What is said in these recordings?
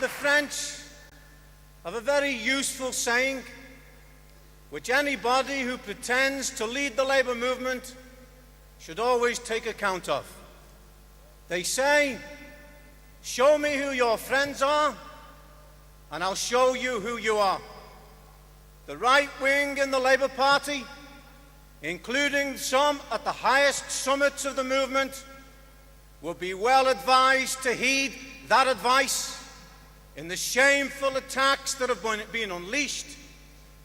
The French have a very useful saying, which anybody who pretends to lead the labour movement should always take account of. They say, "Show me who your friends are, and I'll show you who you are." The right wing in the Labour Party, including some at the highest summits of the movement, will be well advised to heed that advice in the shameful attacks that have been unleashed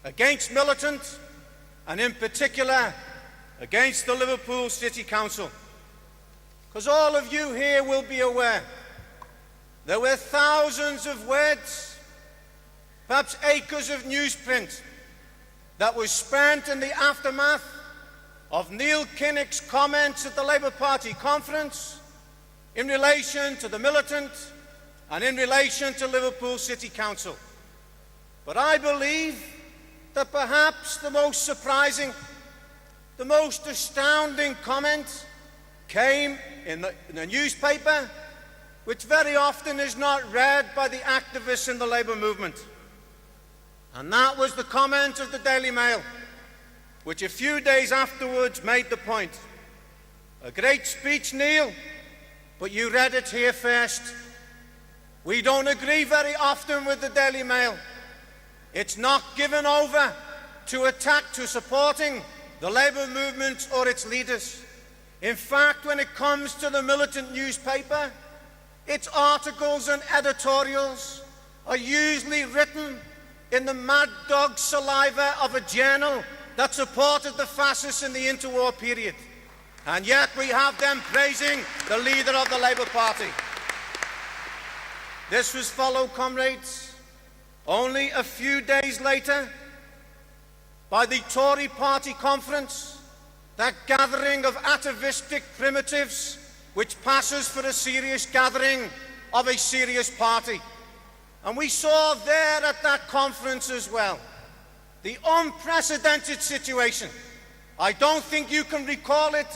against Militant, and in particular against the Liverpool City Council. Because all of you here will be aware there were thousands of words, perhaps acres of newsprint, that was spent in the aftermath of Neil Kinnock's comments at the Labour Party conference in relation to the Militant and in relation to Liverpool City Council. But I believe that perhaps the most surprising, the most astounding comment came in the newspaper, which very often is not read by the activists in the Labour movement. And that was the comment of the Daily Mail, which a few days afterwards made the point. "A great speech, Neil, but you read it here first. We don't agree very often with the Daily Mail. It's not given over to supporting the Labour movement or its leaders. In fact, when it comes to the Militant newspaper, its articles and editorials are usually written in the mad dog saliva of a journal that supported the fascists in the interwar period. And yet we have them praising the leader of the Labour Party." This was followed, comrades, only a few days later by the Tory party conference, that gathering of atavistic primitives which passes for a serious gathering of a serious party. And we saw there at that conference as well the unprecedented situation. I don't think you can recall it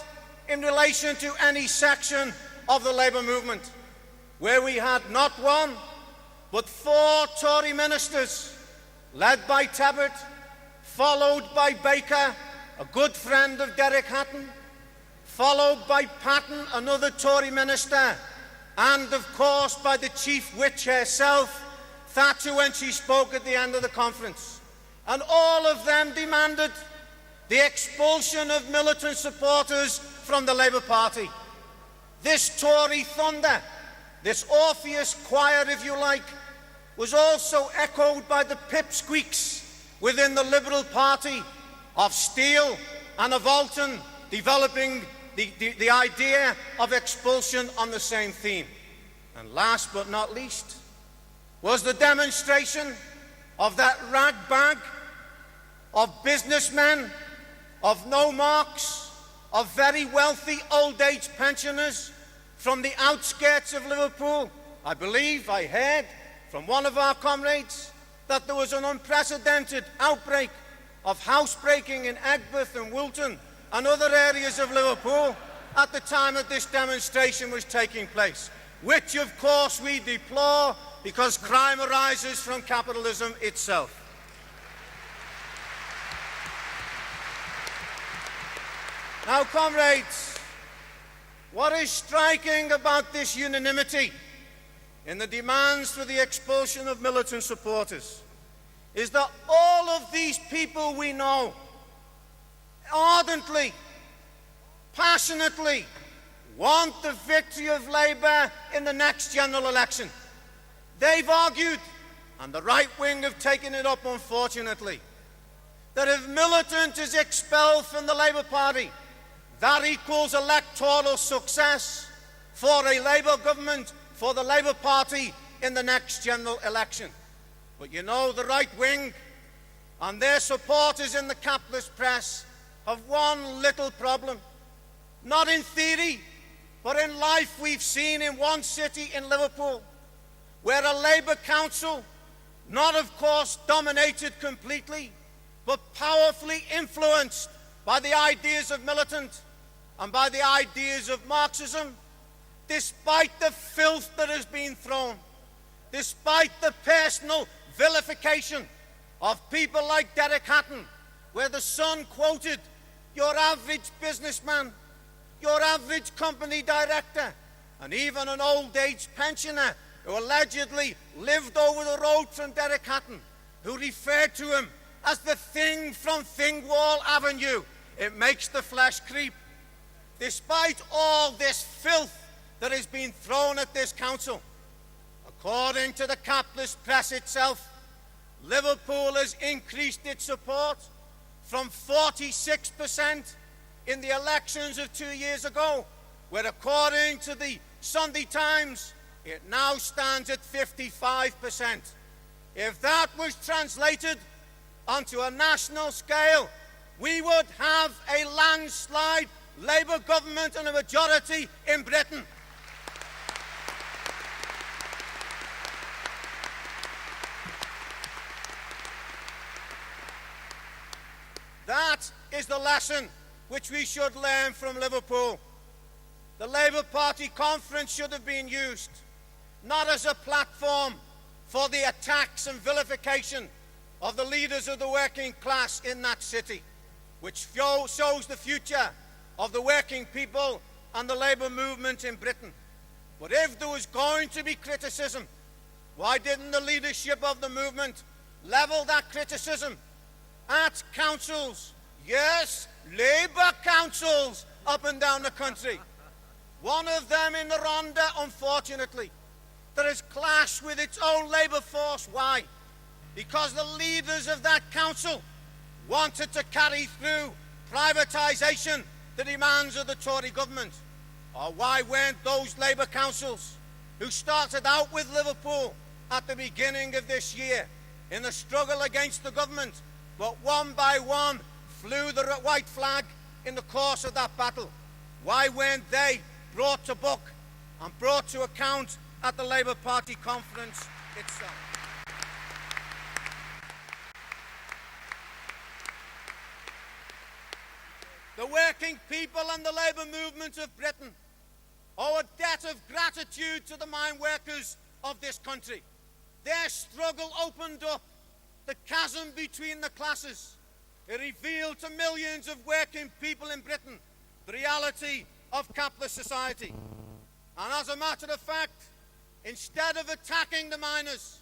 in relation to any section of the Labour movement, where we had not one, but 4 Tory ministers, led by Tebbert, followed by Baker, a good friend of Derek Hatton, followed by Patton, another Tory minister, and of course by the chief witch herself, Thatcher, when she spoke at the end of the conference. And all of them demanded the expulsion of Militant supporters from the Labour Party. This Tory thunder, this Orpheus choir, if you like, was also echoed by the pipsqueaks within the Liberal Party of Steele and of Alton, developing the idea of expulsion on the same theme. And last but not least was the demonstration of that ragbag of businessmen, of no-marks, of very wealthy old-age pensioners from the outskirts of Liverpool. I believe I heard from one of our comrades that there was an unprecedented outbreak of housebreaking in Egbert and Wilton and other areas of Liverpool at the time that this demonstration was taking place, which of course we deplore because crime arises from capitalism itself. Now, comrades, what is striking about this unanimity in the demands for the expulsion of Militant supporters is that all of these people we know ardently, passionately want the victory of Labour in the next general election. They've argued, and the right wing have taken it up unfortunately, that if Militant is expelled from the Labour Party, that equals electoral success for a Labour government, for the Labour Party in the next general election. But you know, the right wing and their supporters in the capitalist press have one little problem. Not in theory, but in life. We've seen in one city in Liverpool where a Labour council, not of course dominated completely, but powerfully influenced by the ideas of Militant and by the ideas of Marxism, despite the filth that has been thrown, despite the personal vilification of people like Derek Hatton, where the Sun quoted your average businessman, your average company director, and even an old-age pensioner who allegedly lived over the road from Derek Hatton, who referred to him as the thing from Thingwall Avenue. It makes the flesh creep. Despite all this filth that has been thrown at this council, according to the capitalist press itself, Liverpool has increased its support from 46% in the elections of 2 years ago, where according to the Sunday Times, it now stands at 55%. If that was translated onto a national scale, we would have a landslide Labour government and a majority in Britain. That is the lesson which we should learn from Liverpool. The Labour Party conference should have been used not as a platform for the attacks and vilification of the leaders of the working class in that city, which shows the future of the working people and the Labour movement in Britain. But if there was going to be criticism, why didn't the leadership of the movement level that criticism at councils? Yes, Labour councils up and down the country. One of them in the Rhondda, unfortunately, that has clashed with its own Labour force. Why? Because the leaders of that council wanted to carry through privatisation, the demands of the Tory government. Or why weren't those Labour councils who started out with Liverpool at the beginning of this year in the struggle against the government, but one by one flew the white flag in the course of that battle, why weren't they brought to book and brought to account at the Labour Party conference itself? The working people and the Labour movement of Britain owe a debt of gratitude to the mine workers of this country. Their struggle opened up the chasm between the classes. It revealed to millions of working people in Britain the reality of capitalist society. And as a matter of fact, instead of attacking the miners,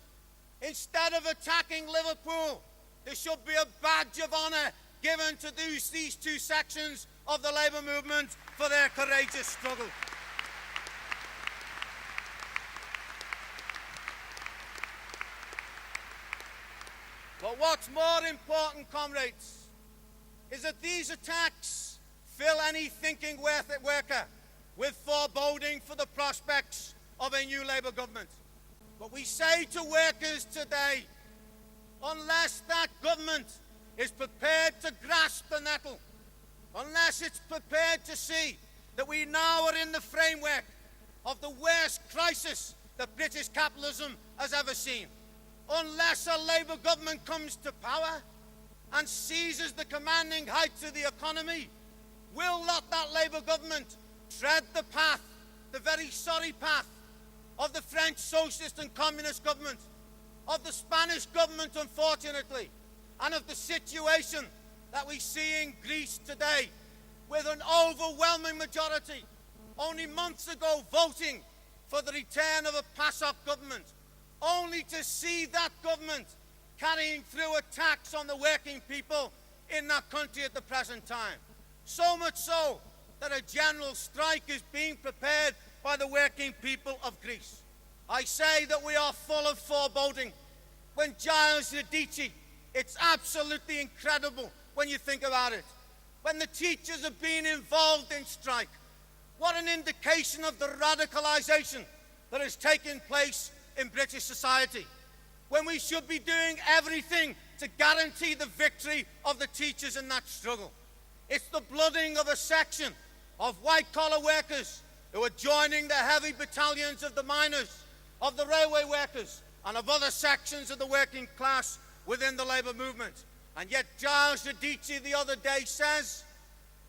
instead of attacking Liverpool, there should be a badge of honour given to these two sections of the Labour movement for their courageous struggle. But what's more important, comrades, is that these attacks fill any thinking worker with foreboding for the prospects of a new Labour government. But we say to workers today, unless that government is prepared to grasp the nettle, unless it's prepared to see that we now are in the framework of the worst crisis that British capitalism has ever seen, unless a Labour government comes to power and seizes the commanding heights of the economy, will not that Labour government tread the path, the very sorry path, of the French Socialist and Communist government, of the Spanish government, unfortunately, and of the situation that we see in Greece today, with an overwhelming majority only months ago voting for the return of a PASOK government, only to see that government carrying through attacks on the working people in that country at the present time. So much so that a general strike is being prepared by the working people of Greece. I say that we are full of foreboding. When Giles Radici, it's absolutely incredible when you think about it. When the teachers have been involved in strike, what an indication of the radicalization that has taken place in British society. When we should be doing everything to guarantee the victory of the teachers in that struggle. It's the blooding of a section of white-collar workers who are joining the heavy battalions of the miners, of the railway workers, and of other sections of the working class within the Labour movement. And yet Giles Radici the other day says,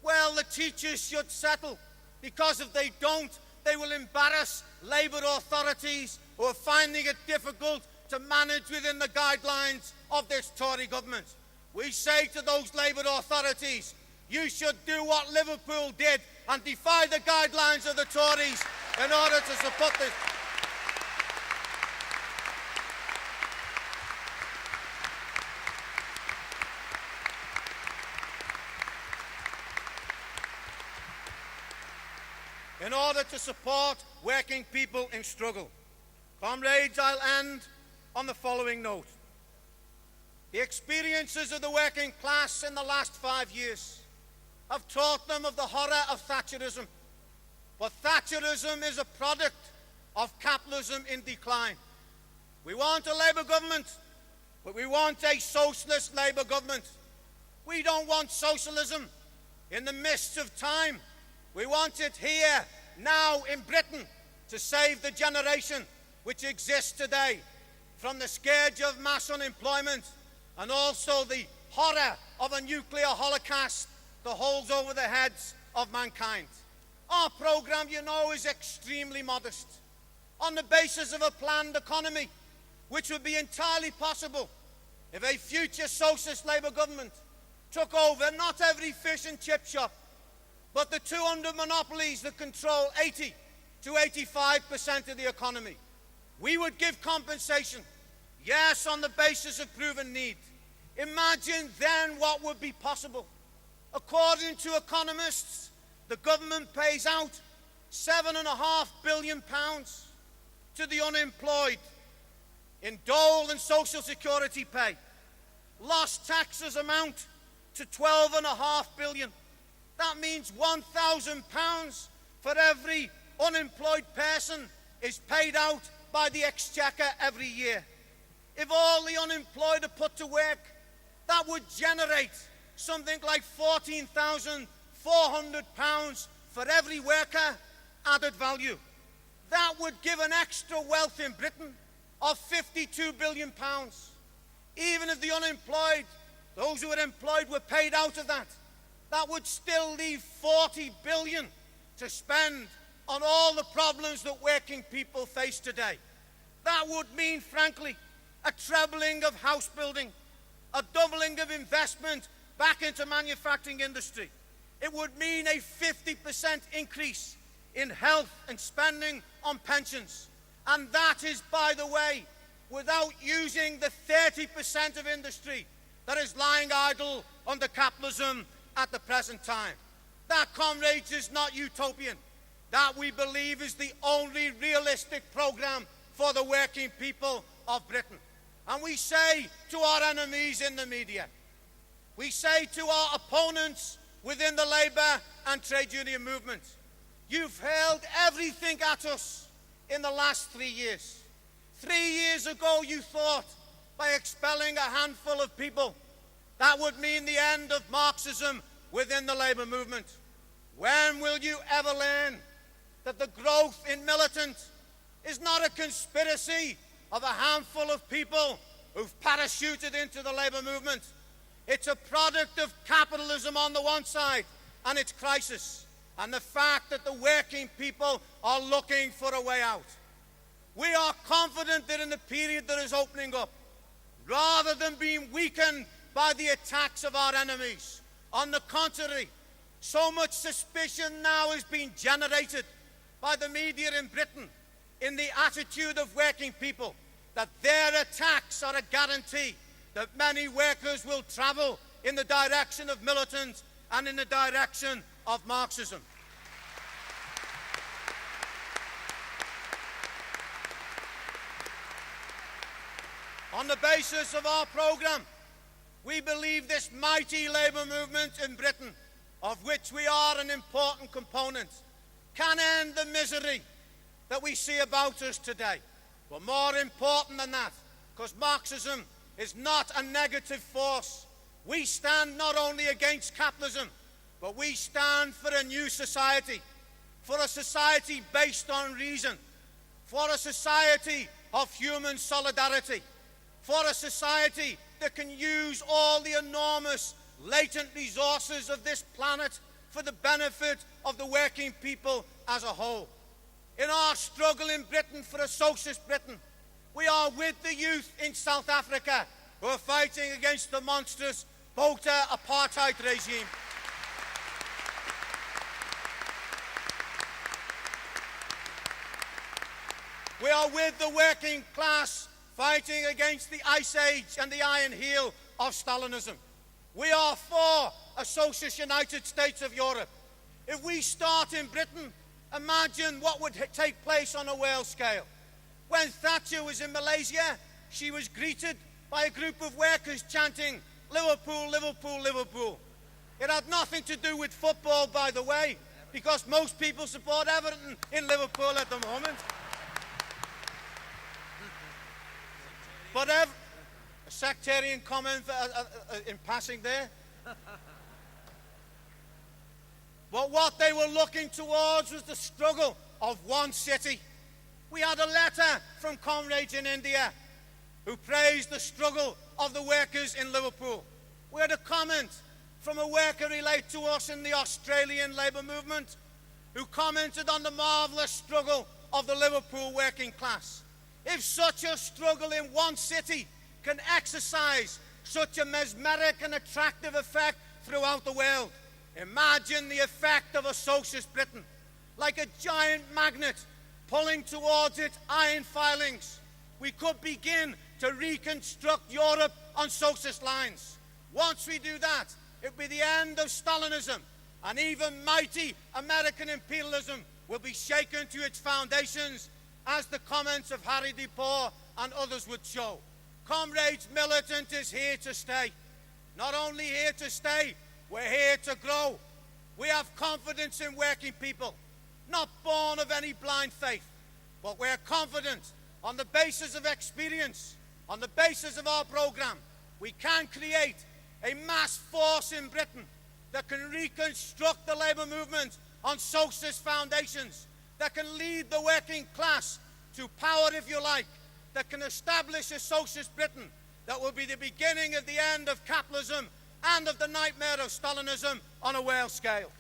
well, the teachers should settle, because if they don't, they will embarrass Labour authorities who are finding it difficult to manage within the guidelines of this Tory government. We say to those Labour authorities, you should do what Liverpool did and defy the guidelines of the Tories in order to support this. In order to support working people in struggle. Comrades, I'll end on the following note. The experiences of the working class in the last 5 years have taught them of the horror of Thatcherism. But Thatcherism is a product of capitalism in decline. We want a Labour government, but we want a socialist Labour government. We don't want socialism in the mists of time. We want it here, now in Britain, to save the generation which exists today from the scourge of mass unemployment and also the horror of a nuclear holocaust that holds over the heads of mankind. Our programme, you know, is extremely modest, on the basis of a planned economy, which would be entirely possible if a future socialist Labour government took over not every fish and chip shop, but the 200 monopolies that control 80 to 85% of the economy. We would give compensation, yes, on the basis of proven need. Imagine then what would be possible. According to economists, the government pays out £7.5 billion to the unemployed in dole and social security pay. Lost taxes amount to £12.5 billion. That means £1,000 for every unemployed person is paid out by the Exchequer every year. If all the unemployed are put to work, that would generate something like £14,400 for every worker added value. That would give an extra wealth in Britain of £52 billion. Even if the unemployed, those who are employed, were paid out of that, that would still leave £40 billion to spend on all the problems that working people face today. That would mean, frankly, a trebling of house building, a doubling of investment back into manufacturing industry. It would mean a 50% increase in health and spending on pensions. And that is, by the way, without using the 30% of industry that is lying idle under capitalism at the present time. That, comrades, is not utopian. That, we believe, is the only realistic programme for the working people of Britain. And we say to our enemies in the media, we say to our opponents within the Labour and trade union movement, you've hurled everything at us in the last 3 years. 3 years ago you thought by expelling a handful of people that would mean the end of Marxism within the Labour movement. When will you ever learn that the growth in Militant is not a conspiracy of a handful of people who've parachuted into the Labour movement? It's a product of capitalism on the one side and its crisis, and the fact that the working people are looking for a way out. We are confident that in the period that is opening up, rather than being weakened by the attacks of our enemies, on the contrary, so much suspicion now is being generated by the media in Britain in the attitude of working people that their attacks are a guarantee that many workers will travel in the direction of Militant and in the direction of Marxism. On the basis of our programme, we believe this mighty Labour movement in Britain, of which we are an important component, can end the misery that we see about us today. But more important than that, because Marxism is not a negative force, we stand not only against capitalism, but we stand for a new society, for a society based on reason, for a society of human solidarity, for a society that can use all the enormous latent resources of this planet for the benefit of the working people as a whole. in our struggle in Britain for a socialist Britain. We are with the youth in South Africa who are fighting against the monstrous Botha apartheid regime. We are with the working class fighting against the Ice Age and the Iron Heel of Stalinism. We are for a socialist United States of Europe. If we start in Britain, imagine what would take place on a world scale. When Thatcher was in Malaysia, she was greeted by a group of workers chanting, "Liverpool, Liverpool, Liverpool." It had nothing to do with football, by the way, because most people support Everton in Liverpool at the moment. But a sectarian comment in passing there. But what they were looking towards was the struggle of one city. We had a letter from comrades in India who praised the struggle of the workers in Liverpool. We had a comment from a worker relayed to us in the Australian labour movement who commented on the marvellous struggle of the Liverpool working class. If such a struggle in one city can exercise such a mesmeric and attractive effect throughout the world, imagine the effect of a socialist Britain, like a giant magnet pulling towards its iron filings. We could begin to reconstruct Europe on socialist lines. Once we do that, it will be the end of Stalinism, and even mighty American imperialism will be shaken to its foundations, as the comments of Harry DePaul and others would show. Comrades, Militant is here to stay. Not only here to stay, we're here to grow. We have confidence in working people, not born of any blind faith, but we're confident on the basis of experience, on the basis of our programme, we can create a mass force in Britain that can reconstruct the labour movement on socialist foundations, that can lead the working class to power, if you like, that can establish a socialist Britain that will be the beginning of the end of capitalism and of the nightmare of Stalinism on a world scale.